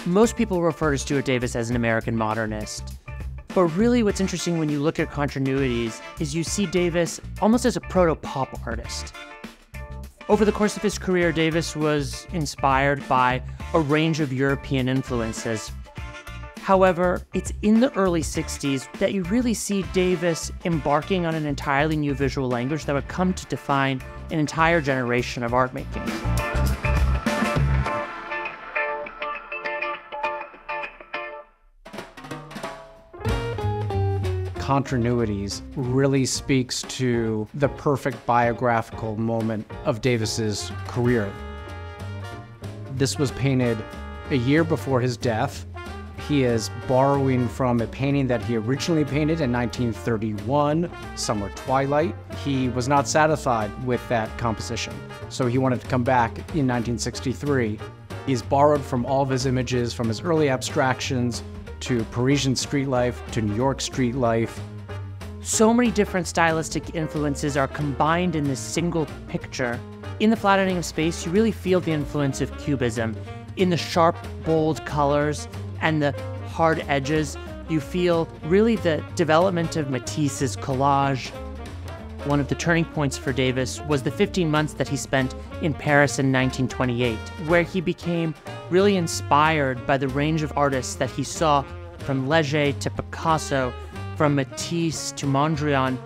Most people refer to Stuart Davis as an American modernist. But really what's interesting when you look at continuities is you see Davis almost as a proto-pop artist. Over the course of his career, Davis was inspired by a range of European influences. However, it's in the early 60s that you really see Davis embarking on an entirely new visual language that would come to define an entire generation of art making. Continuities really speaks to the perfect biographical moment of Davis's career. This was painted a year before his death. He is borrowing from a painting that he originally painted in 1931, Summer Twilight. He was not satisfied with that composition, so he wanted to come back in 1963. He's borrowed from all of his images, from his early abstractions to Parisian street life, to New York street life. So many different stylistic influences are combined in this single picture. In the flattening of space, you really feel the influence of Cubism. In the sharp, bold colors and the hard edges, you feel really the development of Matisse's collage. One of the turning points for Davis was the 15 months that he spent in Paris in 1928, where he became really inspired by the range of artists that he saw, from Leger to Picasso, from Matisse to Mondrian.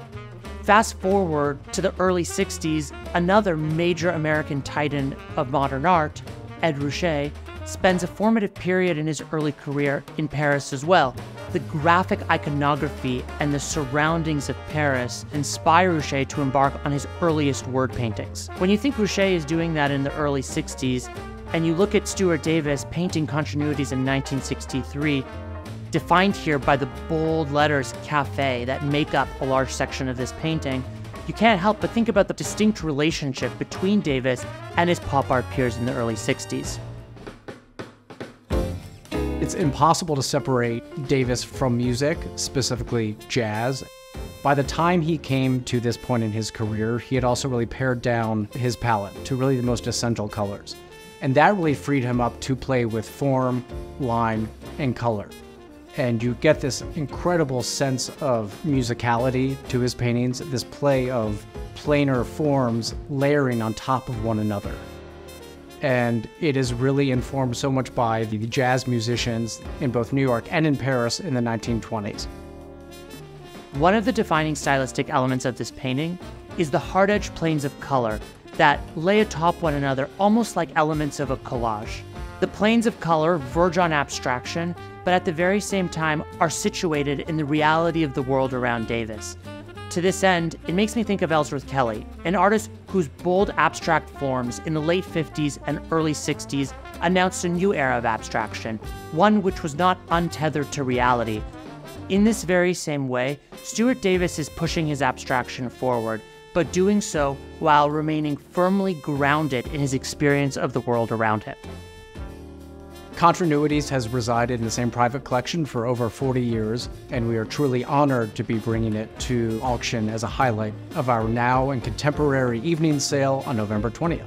Fast forward to the early 60s, another major American titan of modern art, Ed Ruscha, spends a formative period in his early career in Paris as well. The graphic iconography and the surroundings of Paris inspire Ruscha to embark on his earliest word paintings. When you think Ruscha is doing that in the early 60s, and you look at Stuart Davis painting continuities in 1963, defined here by the bold letters café that make up a large section of this painting, you can't help but think about the distinct relationship between Davis and his pop art peers in the early 60s. It's impossible to separate Davis from music, specifically jazz. By the time he came to this point in his career, he had also really pared down his palette to really the most essential colors. And that really freed him up to play with form, line, and color. And you get this incredible sense of musicality to his paintings, this play of planar forms layering on top of one another. And it is really informed so much by the jazz musicians in both New York and in Paris in the 1920s. One of the defining stylistic elements of this painting is the hard-edged planes of color that lay atop one another almost like elements of a collage. The planes of color verge on abstraction, but at the very same time are situated in the reality of the world around Davis. To this end, it makes me think of Ellsworth Kelly, an artist whose bold abstract forms in the late 50s and early 60s announced a new era of abstraction, one which was not untethered to reality. In this very same way, Stuart Davis is pushing his abstraction forward, but doing so while remaining firmly grounded in his experience of the world around him. Continuities has resided in the same private collection for over 40 years, and we are truly honored to be bringing it to auction as a highlight of our now and contemporary evening sale on November 20th.